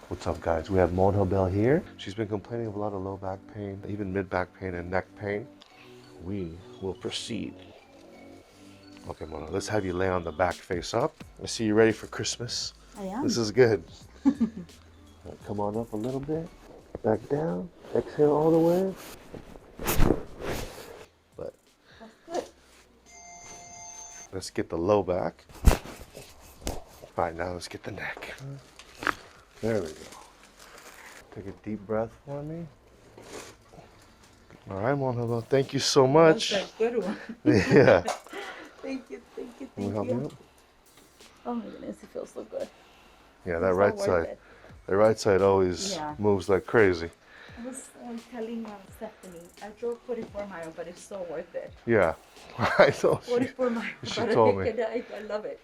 What's up, guys? We have Monjabel here. She's been complaining of a lot of low back pain, even mid back pain and neck pain. We will proceed. Okay, Mona, let's have you lay on the back face up. I see you ready for Christmas. I am. This is good. Right, come on up a little bit. Back down. Exhale all the way. But That's good. let's get the low back. All right, now let's get the neck. There we go. Take a deep breath for me. All right, Monjabel, thank you so much. That's a good one. Yeah. Thank you, thank you, Can you thank help me you. up? Oh my goodness, it feels so good. Yeah, that It's so right worth side. it. The right side always moves like crazy. I was telling Stephanie, I drove 44 miles, but it's so worth it. Yeah. I know. 44 miles, she but told me. I love it.